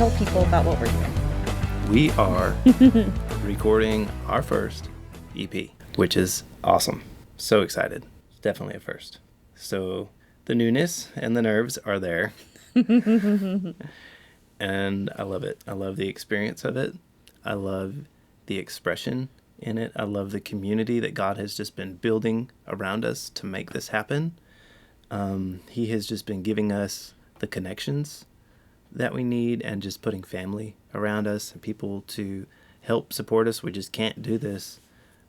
tell people about what we're doing. We are recording our first EP, which is awesome. So excited. Definitely a first. So the newness and the nerves are there. And I love it. I love the experience of it. I love the expression in it. I love the community that God has just been building around us to make this happen. He has just been giving us the connections that we need and just putting family around us and people to help support us. We just can't do this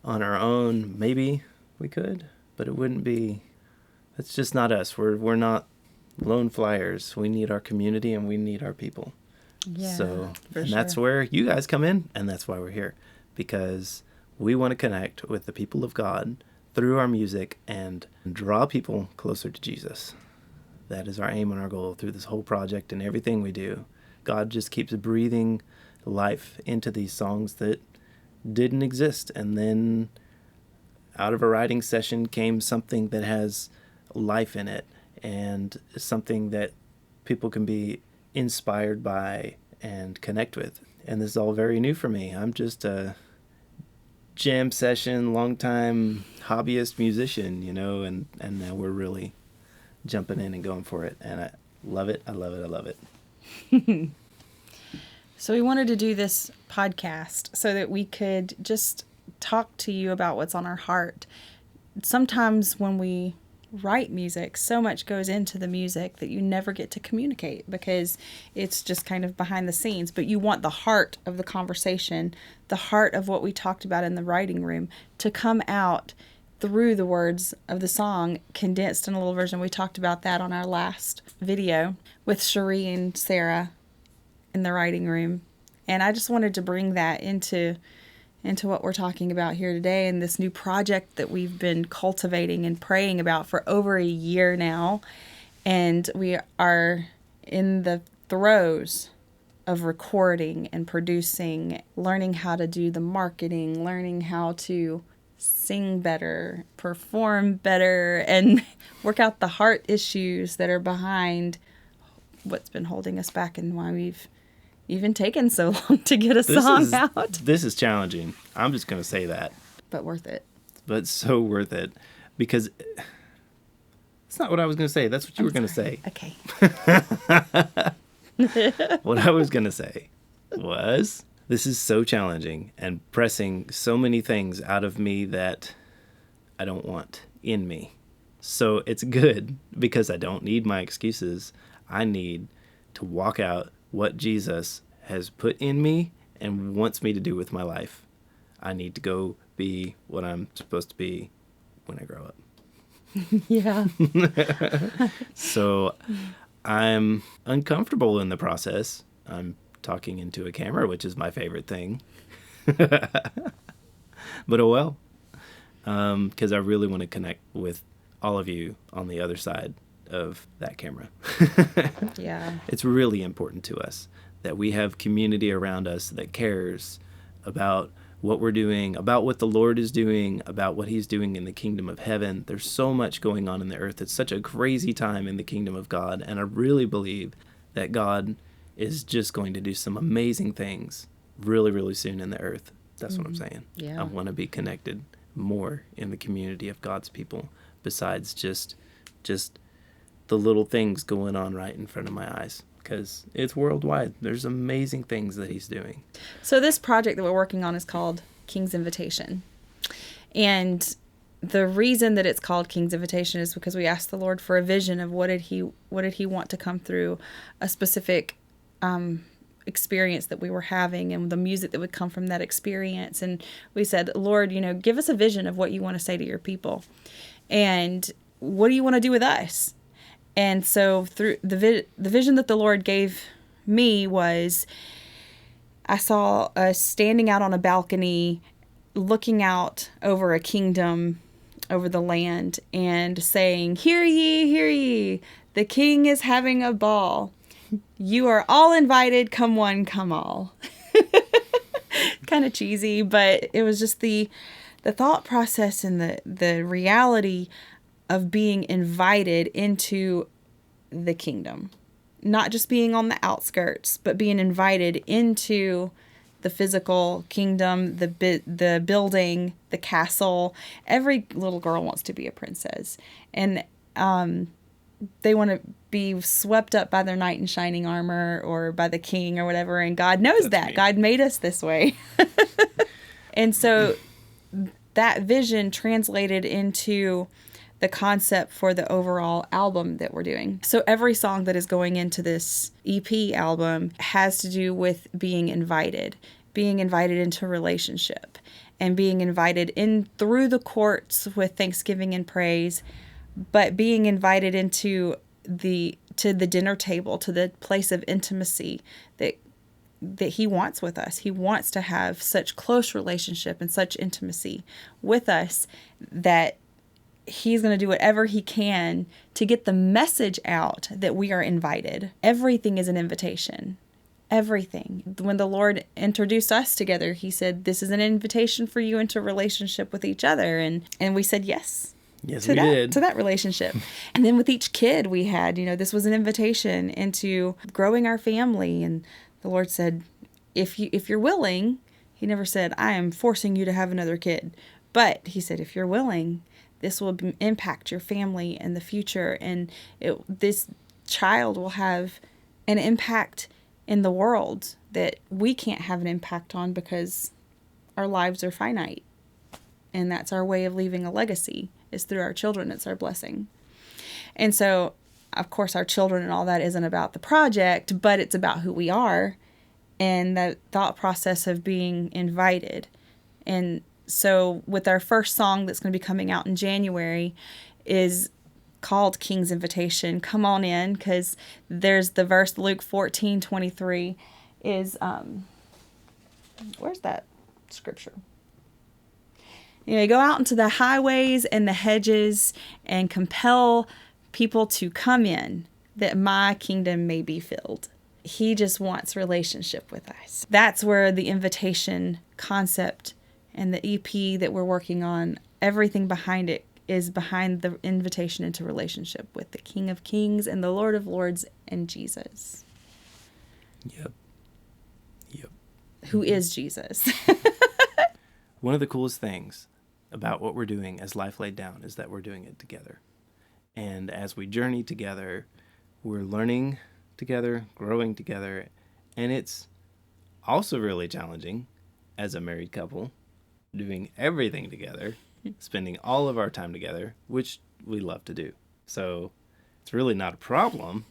on our own. Maybe we could, but it wouldn't be. It's just not us. We're not lone flyers. We need our community and we need our people. Yeah, That's where you guys come in, and that's why we're here, because we want to connect with the people of God through our music and draw people closer to Jesus. That is our aim and our goal through this whole project and everything we do. God just keeps breathing life into these songs that didn't exist, and then out of a writing session came something that has life in it and something that people can be inspired by and connect with. And this is all very new for me. I'm just a jam session, longtime hobbyist musician, and now we're really jumping in and going for it. And I love it. I love it. I love it. So we wanted to do this podcast so that we could just talk to you about what's on our heart. Sometimes when we write music, so much goes into the music that you never get to communicate because it's just kind of behind the scenes. But you want the heart of the conversation, the heart of what we talked about in the writing room, to come out through the words of the song, condensed in a little version. We talked about that on our last video with Cherie and Sarah in the writing room. And I just wanted to bring that into what we're talking about here today, and this new project that we've been cultivating and praying about for over a year now. And we are in the throes of recording and producing, learning how to do the marketing, learning how to sing better, perform better, and work out the heart issues that are behind what's been holding us back and why we've even taken so long to get a song out. This is challenging. I'm just going to say that. But worth it. But so worth it. Because it's not what I was going to say. That's what you were going to say. Okay. What I was going to say was, this is so challenging and pressing so many things out of me that I don't want in me. So it's good because I don't need my excuses. I need to walk out what Jesus has put in me and wants me to do with my life. I need to go be what I'm supposed to be when I grow up. Yeah. So I'm uncomfortable in the process. I'm talking into a camera, which is my favorite thing. But oh well. Because I really want to connect with all of you on the other side of that camera. Yeah. It's really important to us that we have community around us that cares about what we're doing, about what the Lord is doing, about what he's doing in the kingdom of heaven. There's so much going on in the earth. It's such a crazy time in the kingdom of God, and I really believe that God is just going to do some amazing things really, really soon in the earth. That's what I'm saying. Yeah. I want to be connected more in the community of God's people besides just the little things going on right in front of my eyes, because it's worldwide. There's amazing things that he's doing. So this project that we're working on is called King's Invitation. And the reason that it's called King's Invitation is because we asked the Lord for a vision of what did he want to come through a specific experience that we were having and the music that would come from that experience. And we said, Lord, give us a vision of what you want to say to your people. And what do you want to do with us? And so through the vision that the Lord gave me was, I saw us standing out on a balcony, looking out over a kingdom, over the land, and saying, "Hear ye, the king is having a ball. You are all invited, come one, come all." Kind of cheesy, but it was just the thought process and the reality of being invited into the kingdom. not just being on the outskirts, but being invited into the physical kingdom, the building, the castle. Every little girl wants to be a princess. And they want to be swept up by their knight in shining armor or by the king or whatever. And God knows that. Me. God made us this way. And so that vision translated into the concept for the overall album that we're doing. So every song that is going into this EP album has to do with being invited into a relationship, and being invited in through the courts with thanksgiving and praise, but being invited into the dinner table, to the place of intimacy that he wants with us. He wants to have such close relationship and such intimacy with us that he's going to do whatever he can to get the message out that we are invited. Everything is an invitation. Everything. When the Lord introduced us together, he said, this is an invitation for you into a relationship with each other. And we said yes. Yes, we did. To that relationship. And then with each kid we had, this was an invitation into growing our family. And the Lord said, if you're willing, he never said, I am forcing you to have another kid. But he said, if you're willing, this will impact your family in the future. And this child will have an impact in the world that we can't have an impact on because our lives are finite. And that's our way of leaving a legacy, is through our children. It's our blessing. And so, of course, our children and all that isn't about the project, but it's about who we are and the thought process of being invited. And so with our first song that's going to be coming out in January is called King's Invitation. Come on in, because there's the verse, Luke 14:23 is, where's that scripture? Go out into the highways and the hedges and compel people to come in, that my kingdom may be filled. He just wants relationship with us. That's where the invitation concept and the EP that we're working on, everything behind it is behind the invitation into relationship with the King of Kings and the Lord of Lords and Jesus. Yep. Who is Jesus? One of the coolest things about what we're doing as Life Laid Down is that we're doing it together. And as we journey together, we're learning together, growing together, and it's also really challenging as a married couple, doing everything together, spending all of our time together, which we love to do. So it's really not a problem,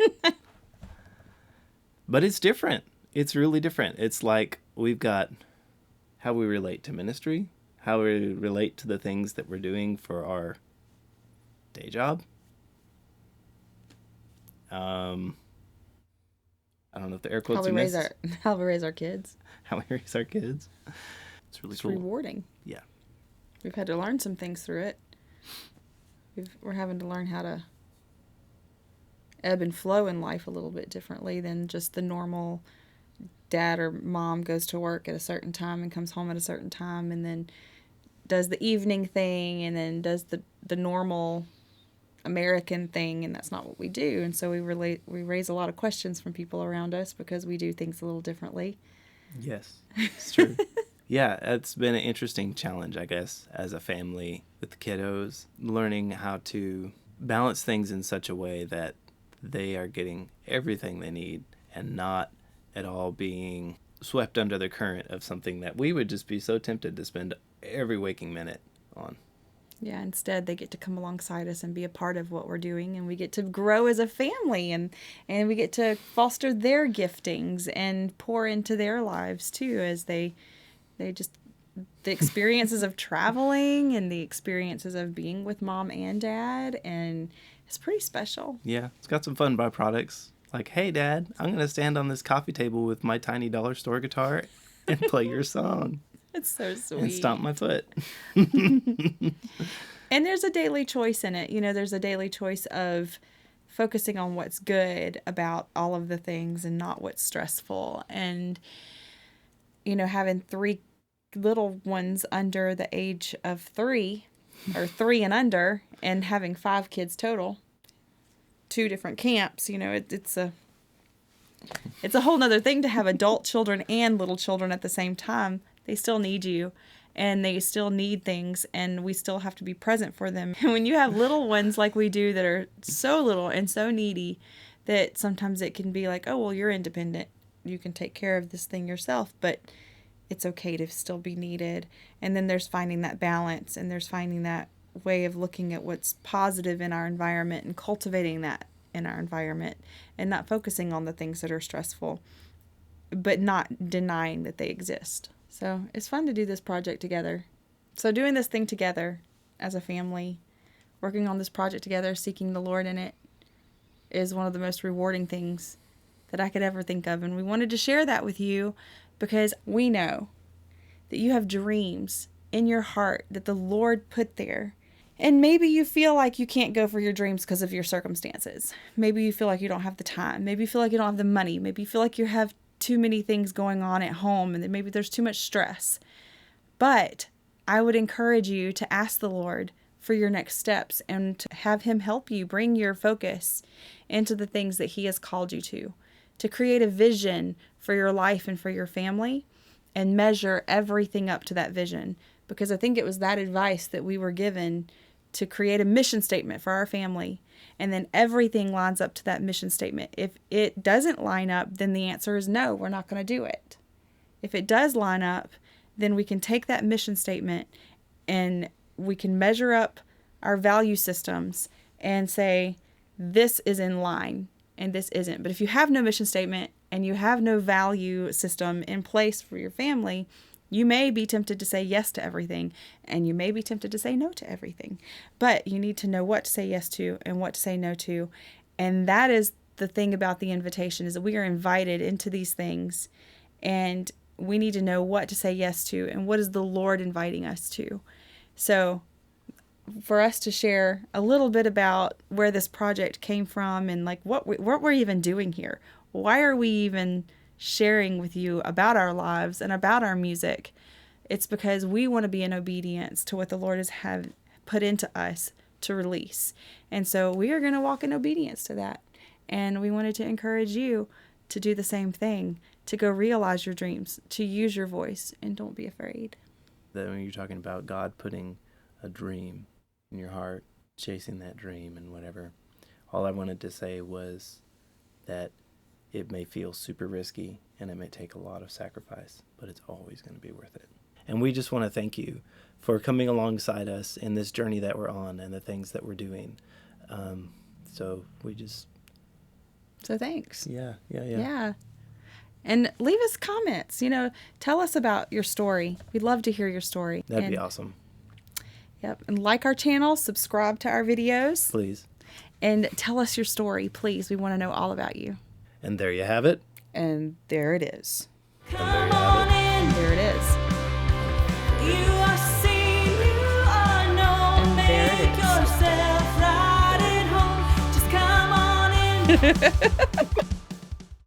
but it's different. It's really different. It's like we've got how we relate to ministry, how we relate to the things that we're doing for our day job. I don't know if the air quotes are necessary. How we raise our kids. How we raise our kids. It's really cool. It's rewarding. Yeah. We've had to learn some things through it. We're having to learn how to ebb and flow in life a little bit differently than just the normal dad or mom goes to work at a certain time and comes home at a certain time and then does the evening thing and then does the normal American thing, and that's not what we do. And so we raise a lot of questions from people around us because we do things a little differently. Yes, it's true. Yeah, it's been an interesting challenge, I guess, as a family with the kiddos, learning how to balance things in such a way that they are getting everything they need and not at all being swept under the current of something that we would just be so tempted to spend every waking minute on. Yeah, instead they get to come alongside us and be a part of what we're doing, and we get to grow as a family, and we get to foster their giftings and pour into their lives too, as they just, the experiences of traveling and the experiences of being with mom and dad, and it's pretty special. Yeah, it's got some fun byproducts. Like, hey, Dad, I'm going to stand on this coffee table with my tiny dollar store guitar and play your song. It's so sweet. And stomp my foot. And there's a daily choice in it. There's a daily choice of focusing on what's good about all of the things and not what's stressful. And, having 3 little ones under the age of 3 or 3 and under, and having 5 kids total, 2 different camps, it's a It's a whole nother thing to have adult children and little children at the same time. They still need you, and they still need things, and we still have to be present for them. And when you have little ones like we do that are so little and so needy, that sometimes it can be like, oh, well, you're independent. You can take care of this thing yourself, but it's okay to still be needed. And then there's finding that balance, and there's finding that way of looking at what's positive in our environment and cultivating that in our environment, and not focusing on the things that are stressful, but not denying that they exist. So it's fun to do this project together. So doing this thing together as a family, working on this project together, seeking the Lord in it, is one of the most rewarding things that I could ever think of. And we wanted to share that with you because we know that you have dreams in your heart that the Lord put there. And maybe you feel like you can't go for your dreams because of your circumstances. Maybe you feel like you don't have the time. Maybe you feel like you don't have the money. Maybe you feel like you have too many things going on at home and then maybe there's too much stress. But I would encourage you to ask the Lord for your next steps and to have Him help you bring your focus into the things that He has called you to create a vision for your life and for your family and measure everything up to that vision. Because I think it was that advice that we were given, to create a mission statement for our family, and then everything lines up to that mission statement. If it doesn't line up, then the answer is no, we're not going to do it. If it does line up, then we can take that mission statement and we can measure up our value systems and say, this is in line and this isn't. But if you have no mission statement and you have no value system in place for your family, you may be tempted to say yes to everything, and you may be tempted to say no to everything. But you need to know what to say yes to and what to say no to. And that is the thing about the invitation, is that we are invited into these things, and we need to know what to say yes to and what is the Lord inviting us to. So for us to share a little bit about where this project came from and like what we're even doing here. Why are we even sharing with you about our lives and about our music? It's because we want to be in obedience to what the Lord has put into us to release. And so we are going to walk in obedience to that. And we wanted to encourage you to do the same thing, to go realize your dreams, to use your voice, and don't be afraid. That when you're talking about God putting a dream in your heart, chasing that dream and whatever, all I wanted to say was that it may feel super risky and it may take a lot of sacrifice, but it's always going to be worth it. And we just want to thank you for coming alongside us in this journey that we're on and the things that we're doing. So thanks. Yeah. And leave us comments. Tell us about your story. We'd love to hear your story. That'd be awesome. Yep. And like our channel, subscribe to our videos. Please. And tell us your story, please. We want to know all about you. And there you have it. And there it is. Come on in. There it is. You are seen, you are known. And there it Make is. yourself right at home. Just come on in.